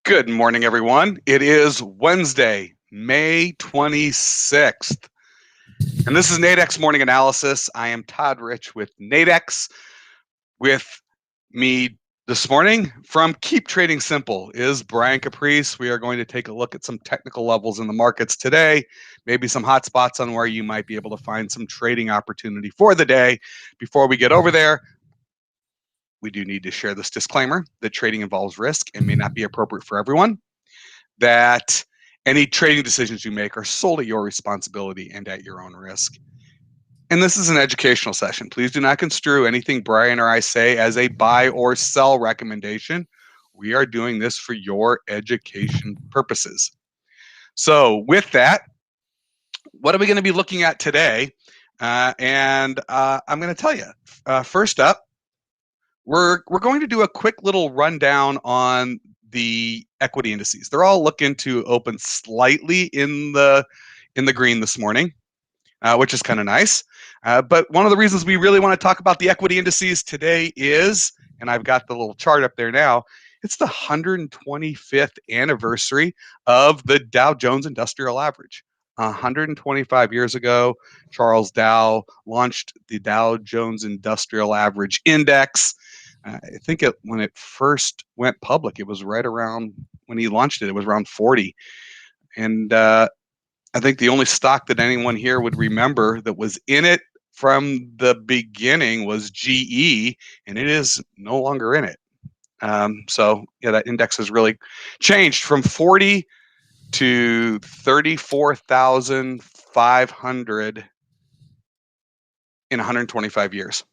Good morning, everyone. It is Wednesday, May 26th, and this is Nadex Morning Analysis. I am Todd Rich with Nadex. With me this morning from Keep Trading Simple is Brian Caprice. We are going to take a look at some technical levels in the markets today, maybe some hot spots on where you might be able to find some trading opportunity for the day. Before we get over there, we do need to share this disclaimer that trading involves risk and may not be appropriate for everyone, that any trading decisions you make are solely your responsibility and at your own risk. And this is an educational session. Please do not construe anything Brian or I say as a buy or sell recommendation. We are doing this for your education purposes. So with that, what are we going to be looking at today? I'm going to tell you. First up, we're going to do a quick little rundown on the equity indices. They're all looking to open slightly in the green this morning, which is kind of nice. But one of the reasons we really want to talk about the equity indices today is, and I've got the little chart up there now, it's the 125th anniversary of the Dow Jones Industrial Average. 125 years ago, Charles Dow launched the Dow Jones Industrial Average Index. I think when it first went public, it was right around when he launched it. It was around 40. And I think the only stock that anyone here would remember that was in it from the beginning was GE, and it is no longer in it. So yeah, that index has really changed from 40 to 34,500 in 125 years.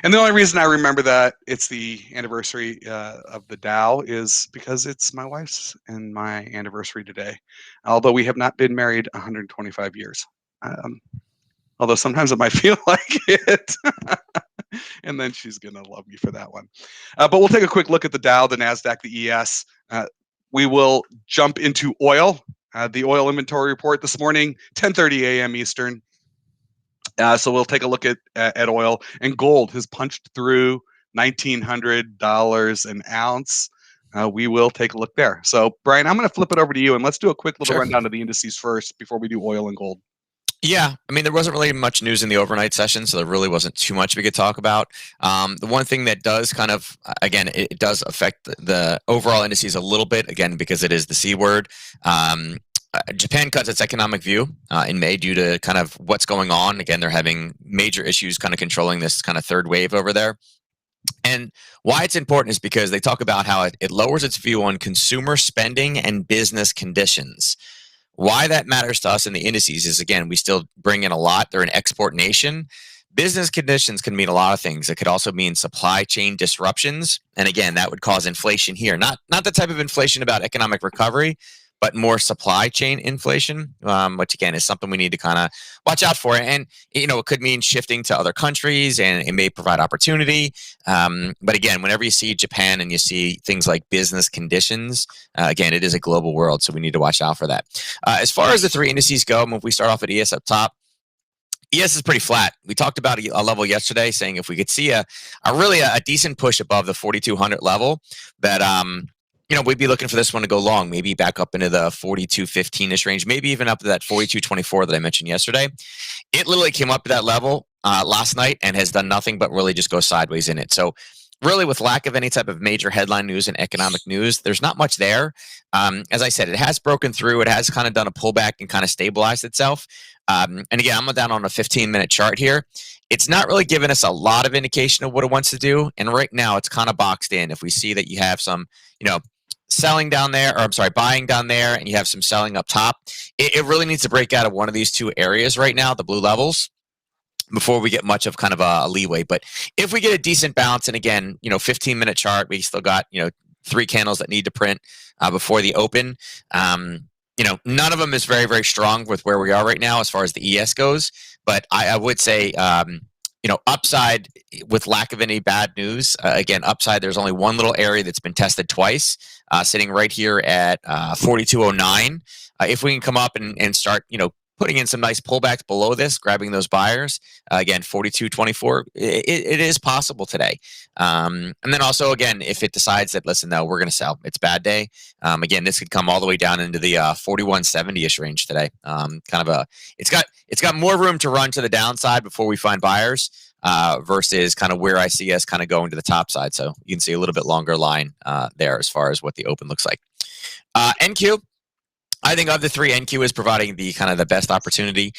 And the only reason I remember that it's the anniversary of the Dow is because it's my wife's and my anniversary today, although we have not been married 125 years. Although sometimes it might feel like it. And then she's going to love me for that one. But we'll take a quick look at the Dow, the NASDAQ, the ES. We will jump into oil. The oil inventory report this morning, 10:30 a.m. Eastern. So we'll take a look at oil, and gold has punched through $1,900 an ounce. We will take a look there. So Brian, I'm going to flip it over to you, and let's do a quick little rundown of the indices first before we do oil and gold. Yeah, I mean, there wasn't really much news in the overnight session, so there really wasn't too much we could talk about. The one thing that does kind of, again, it does affect the overall indices a little bit, again, because it is the C word. Japan cuts its economic view in May due to kind of what's going on. Again, they're having major issues kind of controlling this kind of third wave over there. And why it's important is because they talk about how it lowers its view on consumer spending and business conditions. Why that matters to us in the indices is, again, we still bring in a lot. They're an export nation. Business conditions can mean a lot of things. It could also mean supply chain disruptions. And again, that would cause inflation here. Not the type of inflation about economic recovery, but more supply chain inflation, which again is something we need to kind of watch out for. And it could mean shifting to other countries, and it may provide opportunity. But again, whenever you see Japan and you see things like business conditions, again, it is a global world, so we need to watch out for that. As far as the three indices go, if we start off at ES up top, ES is pretty flat. We talked about a level yesterday, saying if we could see a decent push above the 4,200 level, that we'd be looking for this one to go long, maybe back up into the 42.15-ish range, maybe even up to that 42.24 that I mentioned yesterday. It literally came up to that level last night and has done nothing but really just go sideways in it. So really, with lack of any type of major headline news and economic news, there's not much there. As I said, it has broken through. It has kind of done a pullback and kind of stabilized itself. And again, I'm down on a 15-minute chart here. It's not really giving us a lot of indication of what it wants to do. And right now, it's kind of boxed in. If we see that you have some, selling down there, or I'm sorry, buying down there, and you have some selling up top, it really needs to break out of one of these two areas right now, the blue levels, before we get much of kind of a leeway. But if we get a decent bounce, and again, 15-minute chart, we still got, 3 candles that need to print before the open. None of them is very, very strong with where we are right now as far as the ES goes. But I would say, upside with lack of any bad news. Again, upside, there's only one little area that's been tested twice, sitting right here at 4209. If we can come up and start, putting in some nice pullbacks below this, grabbing those buyers, again, 42.24, it is possible today. And then also, again, if it decides that, listen, no, we're going to sell, it's bad day. Again, this could come all the way down into the 4170-ish range today. It's got more room to run to the downside before we find buyers versus kind of where I see us kind of going to the top side. So you can see a little bit longer line there as far as what the open looks like. NQ. I think of the three, NQ is providing the kind of the best opportunity.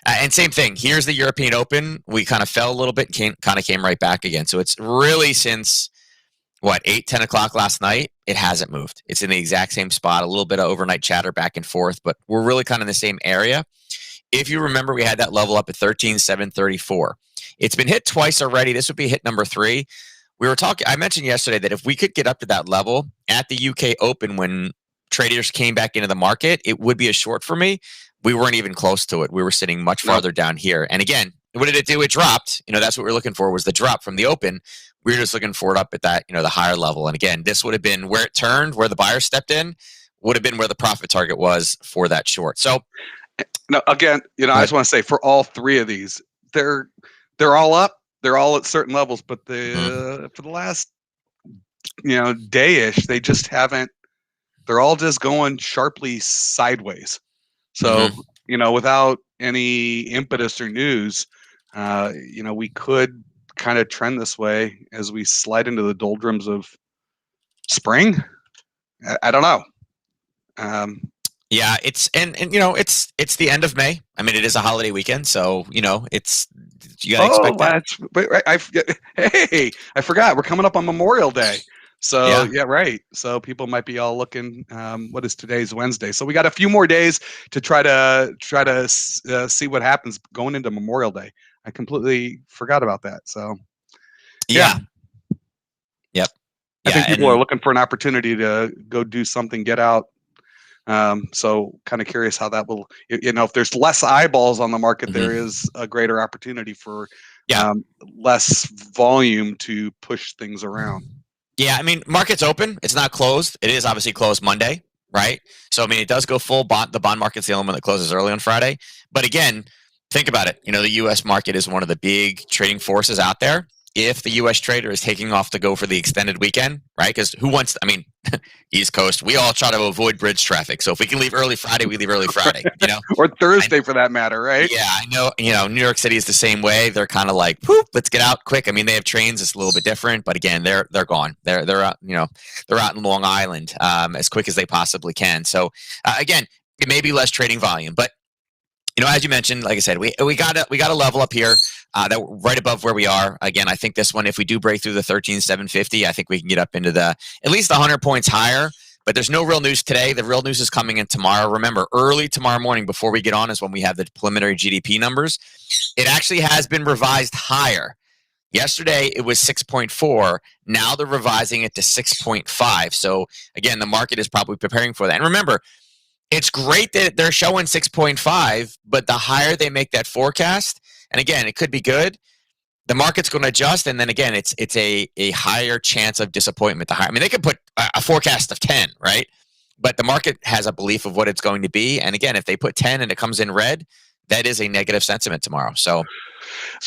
And same thing, here's the European Open. We kind of fell a little bit and came right back again. So it's really since, 10 o'clock last night, it hasn't moved. It's in the exact same spot, a little bit of overnight chatter back and forth, but we're really kind of in the same area. If you remember, we had that level up at 13,734. It's been hit twice already. This would be hit number 3. I mentioned yesterday that if we could get up to that level at the UK Open when traders came back into the market, it would be a short for me. We weren't even close to it. We were sitting much farther down here. And again, what did it do? It dropped. That's what we were looking for, was the drop from the open. We were just looking for it up at that, the higher level. And again, this would have been where it turned, where the buyer stepped in, would have been where the profit target was for that short. So now, again, I just want to say for all three of these, they're all up. They're all at certain levels, but for the last, day-ish, they just haven't. They're all just going sharply sideways. So, without any impetus or news, we could kind of trend this way as we slide into the doldrums of spring. I don't know. Yeah, it's it's the end of May. I mean, it is a holiday weekend, so you gotta expect that. Hey, I forgot. We're coming up on Memorial Day. So yeah, right. So people might be all looking. What is today's Wednesday? So we got a few more days to try to see what happens going into Memorial Day. I completely forgot about that. So yeah. Yep. I think people are looking for an opportunity to go do something, get out. So kind of curious how that will. If there's less eyeballs on the market, there is a greater opportunity for less volume to push things around. Yeah, I mean, market's open. It's not closed. It is obviously closed Monday, right? So, I mean, it does go full bond. The bond market's the only one that closes early on Friday. But again, think about it. The U.S. market is one of the big trading forces out there. If the U.S. trader is taking off to go for the extended weekend, right? Because East Coast, we all try to avoid bridge traffic. So if we can leave early Friday, we leave early Friday, or Thursday for that matter, right? Yeah, I know, New York City is the same way. They're kind of like, whoop, let's get out quick. I mean, they have trains. It's a little bit different, but again, they're gone. They're out, they're out in Long Island as quick as they possibly can. So again, it may be less trading volume, but as you mentioned, like I said, we got a level up here that right above where we are. Again, I think this one, if we do break through the 13,750, I think we can get up into at least 100 points higher. But there's no real news today. The real news is coming in tomorrow. Remember, early tomorrow morning before we get on is when we have the preliminary GDP numbers. It actually has been revised higher. Yesterday, it was 6.4. Now they're revising it to 6.5. So again, the market is probably preparing for that. And remember, it's great that they're showing 6.5, but the higher they make that forecast, and again, it could be good, the market's going to adjust, and then again, it's a higher chance of disappointment. They could put a forecast of 10, right? But the market has a belief of what it's going to be, and again, if they put 10 and it comes in red, that is a negative sentiment tomorrow. So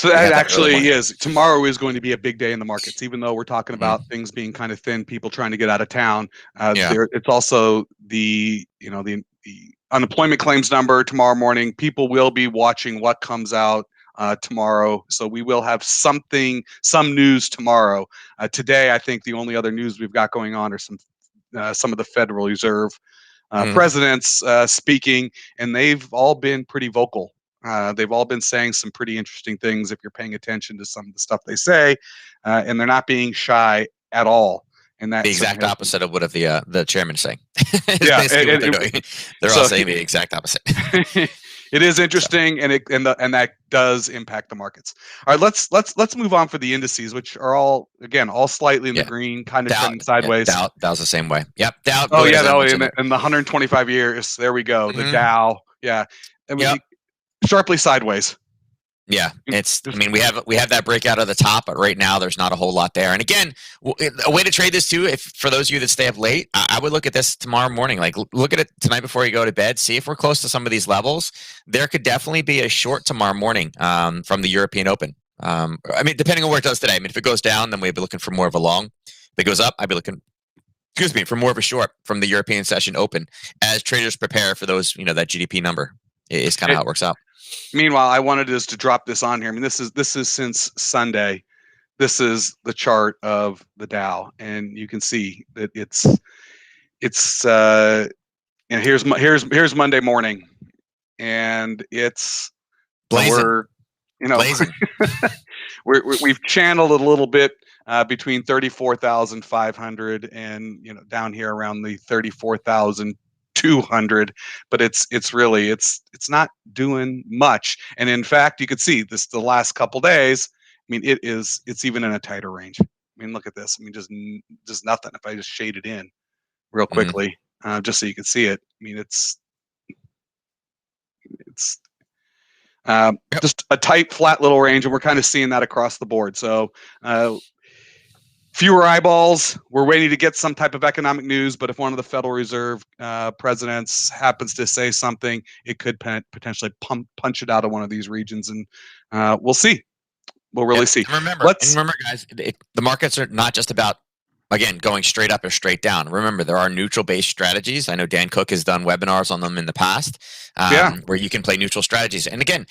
that actually is. Tomorrow is going to be a big day in the markets, even though we're talking about things being kind of thin, people trying to get out of town. It's also the unemployment claims number tomorrow morning. People will be watching what comes out tomorrow. So we will have some news tomorrow. Today, I think the only other news we've got going on are some of the Federal Reserve presidents speaking, and they've all been pretty vocal. They've all been saying some pretty interesting things if you're paying attention to some of the stuff they say, and they're not being shy at all. And that's the exact opposite of what the chairman is saying. Yeah, what they're doing. They're all saying the exact opposite. It is interesting, and that does impact the markets. All right, let's move on for the indices, which are all slightly in the green, kind of trending sideways. Dow's the same way. Yep, Dow. Oh yeah, in the 125 years. There we go. The Dow. Yeah, sharply sideways. Yeah, I mean, we have that breakout at the top, but right now there's not a whole lot there. And again, a way to trade this too, if for those of you that stay up late, I would look at this tomorrow morning. Like, look at it tonight before you go to bed. See if we're close to some of these levels. There could definitely be a short tomorrow morning from the European Open. I mean, depending on where it does today. I mean, if it goes down, then we'd be looking for more of a long. If it goes up, I'd be looking, excuse me, for more of a short from the European session open as traders prepare for those, that GDP number is kind of how it works out. Meanwhile, I wanted us to drop this on here. I mean, this is since Sunday. This is the chart of the Dow, and you can see that it's here's Monday morning, and it's blazing. Blazing. We've channeled it a little bit between 34,500 and down here around the 34,200, but it's not doing much. And in fact, you could see this the last couple days. I mean, it's even in a tighter range. I mean, look at this. I mean, just nothing. If I just shade it in real quickly, just so you can see it. I mean, it's just a tight, flat little range, and we're kind of seeing that across the board. So fewer eyeballs. We're waiting to get some type of economic news, but if one of the Federal Reserve presidents happens to say something, it could potentially punch it out of one of these regions, and we'll see. We'll really see. And remember, guys, the markets are not just about, again, going straight up or straight down. Remember, there are neutral-based strategies. I know Dan Cook has done webinars on them in the past, where you can play neutral strategies. And again,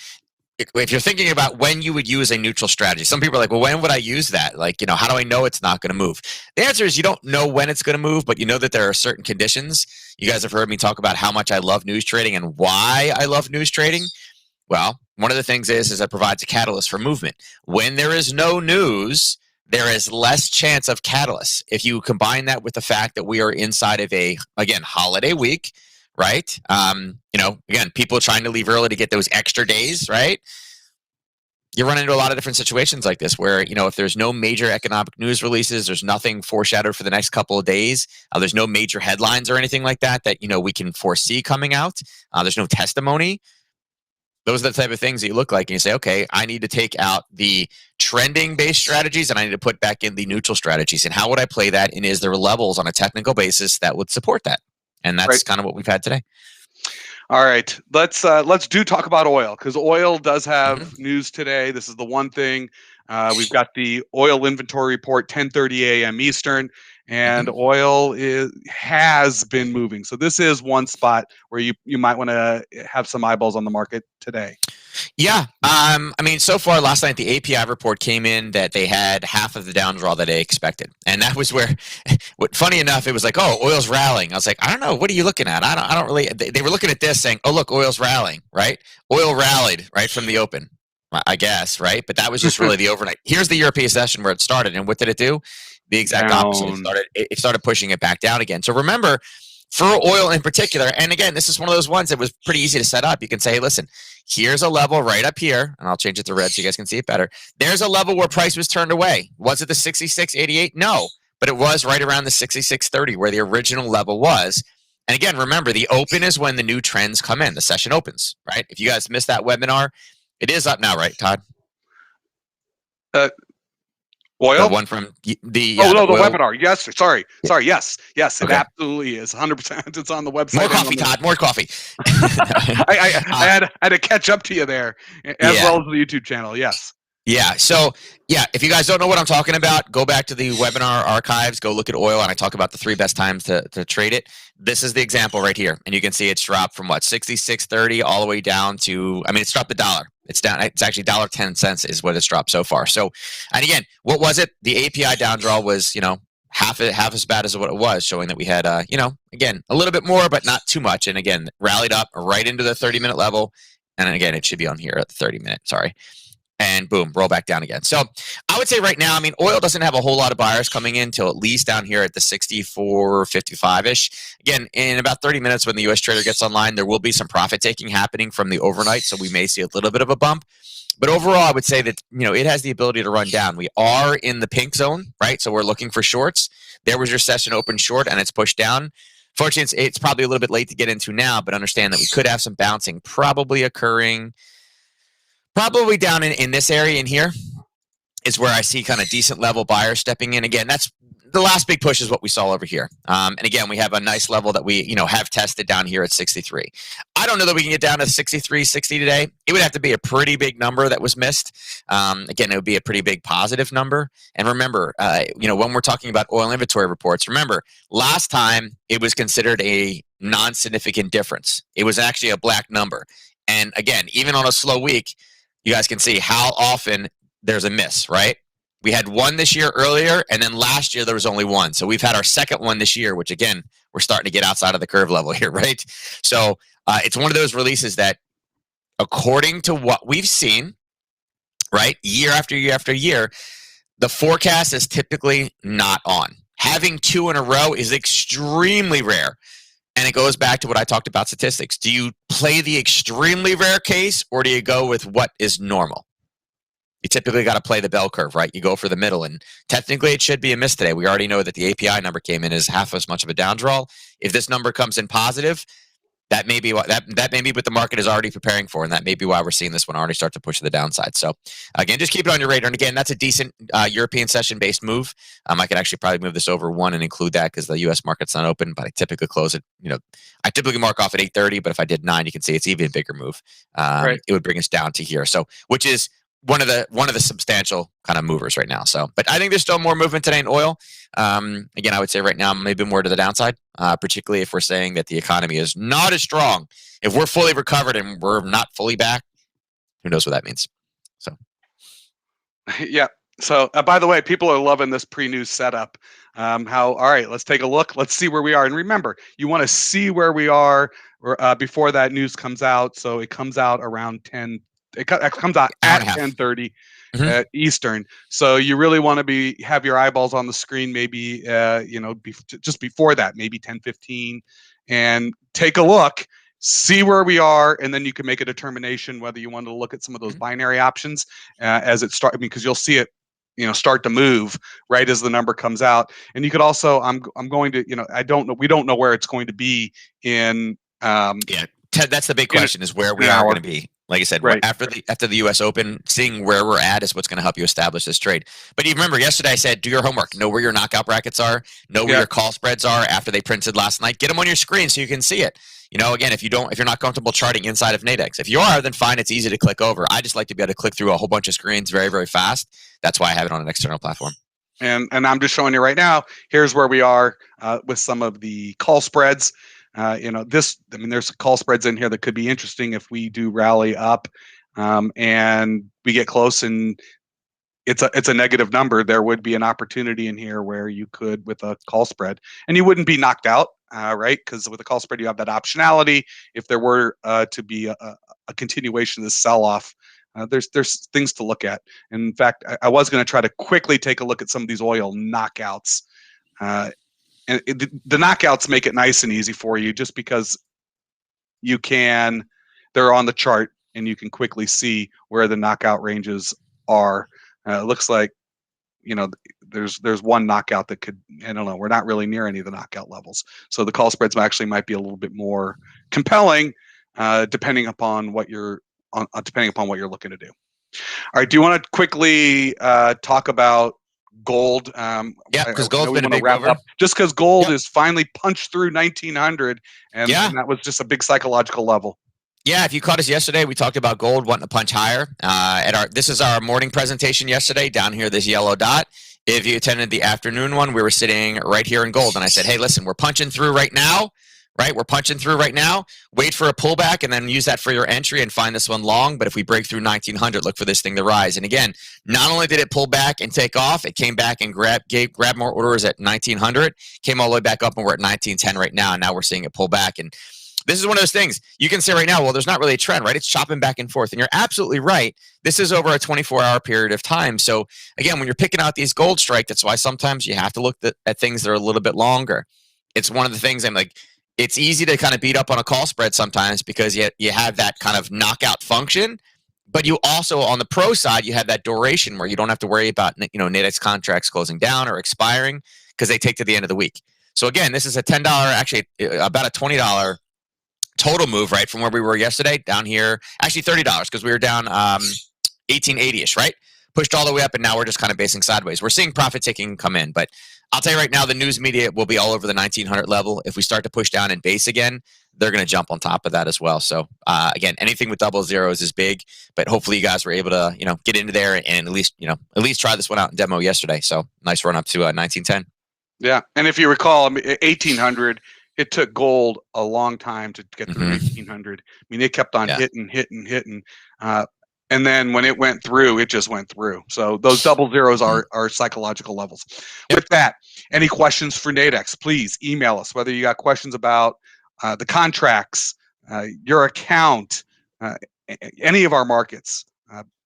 if you're thinking about when you would use a neutral strategy, some people are like, well, when would I use that? Like, how do I know it's not going to move? The answer is you don't know when it's going to move, but you know that there are certain conditions. You guys have heard me talk about how much I love news trading and why I love news trading. Well, one of the things is it provides a catalyst for movement. When there is no news, there is less chance of catalysts. If you combine that with the fact that we are inside of again, holiday week, right? Again, people trying to leave early to get those extra days, right? You run into a lot of different situations like this where, if there's no major economic news releases, there's nothing foreshadowed for the next couple of days, there's no major headlines or anything like that, we can foresee coming out. There's no testimony. Those are the type of things that you look like and you say, okay, I need to take out the trending-based strategies and I need to put back in the neutral strategies. And how would I play that? And is there levels on a technical basis that would support that? And that's kind of what we've had today. All right, let's talk about oil, because oil does have news today. This is the one thing. We've got the oil inventory report, 10:30 a.m. Eastern, and oil has been moving. So this is one spot where you might want to have some eyeballs on the market today. Yeah. I mean, so far last night, the API report came in that they had half of the downdraw that they expected. And that was where, funny enough, it was like, oh, oil's rallying. I was like, I don't know. What are you looking at? I don't really, they were looking at this saying, oh, look, oil's rallying, right? Oil rallied right from the open, I guess, right? But that was just really the overnight. Here's the European session where it started. And what did it do? The exact opposite. It started pushing it back down again. So remember, for oil in particular, and again, this is one of those ones that was pretty easy to set up. You can say, hey, listen, here's a level right up here, and I'll change it to red so you guys can see it better. There's a level where price was turned away. Was it the 66.88? No, but it was right around the 66.30 where the original level was. And again, remember, the open is when the new trends come in. The session opens, right? If you guys missed that webinar, it is up now, right, Todd? Oil? The one from the the webinar. Yes, sorry. Yes, it absolutely is. 100%. It's on the website. More coffee, Todd. More coffee. I had to catch up to you there, as well as the YouTube channel. Yes. Yeah. So, if you guys don't know what I'm talking about, go back to the webinar archives, go look at oil, and I talk about the 3 best times to trade it. This is the example right here. And you can see it's dropped from 66.30 all the way down to, it's dropped $1. It's down. It's actually $1.10 is what it's dropped so far. So, and again, what was it? The API downdraw was, half as bad as what it was, showing that we had, again, a little bit more, but not too much. And again, rallied up right into the 30-minute level. And again, it should be on here at the 30-minute. Sorry. And boom, roll back down again. So I would say right now, oil doesn't have a whole lot of buyers coming in till at least down here at the 64.55-ish. Again, in about 30 minutes when the U.S. trader gets online, there will be some profit taking happening from the overnight, so we may see a little bit of a bump. But overall, I would say that, it has the ability to run down. We are in the pink zone, right? So we're looking for shorts. There was your session open short, and it's pushed down. Fortunately, it's probably a little bit late to get into now, but understand that we could have some bouncing probably occurring Probably down in this area in here is where I see kind of decent level buyers stepping in. Again, that's the last big push is what we saw over here. And again, we have a nice level that we, have tested down here at 63. I don't know that we can get down to 63, 60 today. It would have to be a pretty big number that was missed. Again, it would be a pretty big positive number. And remember, when we're talking about oil inventory reports, remember, last time it was considered a non-significant difference. It was actually a black number. And again, even on a slow week, you guys can see how often there's a miss, right? We had one this year earlier, and then last year there was only one. So we've had our second one this year, which again, we're starting to get outside of the curve level here, right? So it's one of those releases that, according to what we've seen, right, year after year after year, the forecast is typically not on. Having two in a row is extremely rare. And it goes back to what I talked about statistics. Do you play the extremely rare case, or do you go with what is normal? You typically got to play the bell curve, right? You go for the middle, and technically it should be a miss today. We already know that the API number came in as half as much of a down draw. If this number comes in positive, that may be what the market is already preparing for, and that may be why we're seeing this one already start to push to the downside. So again, just keep it on your radar. And again, that's a decent European session-based move. I could actually probably move this over one and include that because the U.S. market's not open, but I typically close it. I typically mark off at 8:30, but if I did 9, you can see it's even a bigger move. Right. It would bring us down to here. So, which is one of the substantial kind of movers right now. So, but I think there's still more movement today in oil. Again, I would say right now maybe more to the downside, particularly if we're saying that the economy is not as strong. If we're fully recovered and we're not fully back, who knows what that means? So, yeah. So, by the way, people are loving this pre-news setup. All right, let's take a look. Let's see where we are. And remember, you want to see where we are before that news comes out. So it comes out around 10. It comes out at 10:30 Eastern. So you really want to have your eyeballs on the screen, maybe just before that, maybe 10:15, and take a look, see where we are, and then you can make a determination whether you want to look at some of those binary options as it starts. Because you'll see it, start to move right as the number comes out. And you could also, I'm going to, I don't know, we don't know where it's going to be in. Ted, that's the big question: is where we are going to be. Like I said, right after the U.S. Open, seeing where we're at is what's going to help you establish this trade. But you remember yesterday I said, do your homework, know where your knockout brackets are, know where your call spreads are after they printed last night. Get them on your screen so you can see it. Again, if you're not comfortable charting inside of Nadex, if you are, then fine, it's easy to click over. I just like to be able to click through a whole bunch of screens very, very fast. That's why I have it on an external platform. And I'm just showing you right now. Here's where we are with some of the call spreads. There's call spreads in here that could be interesting if we do rally up and we get close and it's a negative number. There would be an opportunity in here where you could, with a call spread, and you wouldn't be knocked out, right? Because with a call spread, you have that optionality. If there were to be a continuation of the sell-off, there's things to look at. And in fact, I was going to try to quickly take a look at some of these oil knockouts. And the knockouts make it nice and easy for you just because they're on the chart and you can quickly see where the knockout ranges are. It looks like, there's one knockout that could, I don't know, we're not really near any of the knockout levels. So the call spreads actually might be a little bit more compelling depending upon what you're looking to do. All right. Do you want to quickly talk about gold? Because gold's been a big mover. Just because gold is finally punched through 1900, and that was just a big psychological level. Yeah, if you caught us yesterday, we talked about gold wanting to punch higher. This is our morning presentation yesterday. Down here, this yellow dot. If you attended the afternoon one, we were sitting right here in gold, and I said, "Hey, listen, we're punching through right now." Right, we're punching through right now. Wait for a pullback and then use that for your entry and find this one long. But if we break through 1900, look for this thing to rise. And again, not only did it pull back and take off, it came back and grabbed more orders at 1900, came all the way back up, and we're at 1910 right now. And now we're seeing it pull back. And this is one of those things you can say right now, well, there's not really a trend, right? It's chopping back and forth. And you're absolutely right. This is over a 24-hour period of time. So again, when you're picking out these gold strike, that's why sometimes you have to look at things that are a little bit longer. It's one of the things I'm like, it's easy to kind of beat up on a call spread sometimes because you have that kind of knockout function, but you also, on the pro side, you have that duration where you don't have to worry about, Nadex contracts closing down or expiring because they take to the end of the week. So again, this is a $10, actually about a $20 total move, right, from where we were yesterday down here. Actually $30 because we were down 1880-ish, right? Pushed all the way up, and now we're just kind of basing sideways. We're seeing profit taking come in, but I'll tell you right now, the news media will be all over the 1900 level. If we start to push down and base again, they're going to jump on top of that as well. So again, anything with double zeros is big, but hopefully you guys were able to get into there and at least try this one out in demo yesterday. So nice run up to 1910. Yeah, and if you recall, 1800. It took gold a long time to get through 1900. I mean, it kept on hitting. And then when it went through, it just went through. So those double zeros are psychological levels. With that, any questions for Nadex, please email us, whether you got questions about the contracts, your account, any of our markets,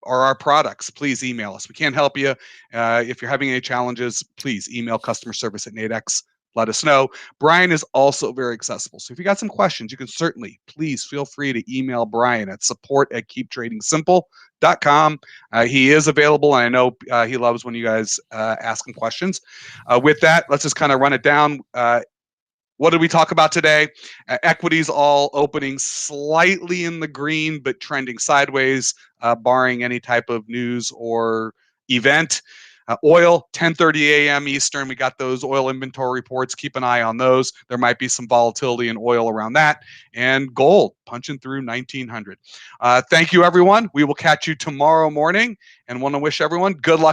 or our products, please email us. We can't help you. If you're having any challenges, please email customer service at Nadex. Let us know. Brian is also very accessible. So if you got some questions, you can certainly, please feel free to email Brian at support@keeptradingsimple.com. He is available, and I know he loves when you guys ask him questions. With that, let's just kind of run it down. What did we talk about today? Equities all opening slightly in the green, but trending sideways, barring any type of news or event. Oil, 10:30 a.m. Eastern. We got those oil inventory reports. Keep an eye on those. There might be some volatility in oil around that. And gold, punching through 1900. Thank you, everyone. We will catch you tomorrow morning, and want to wish everyone good luck.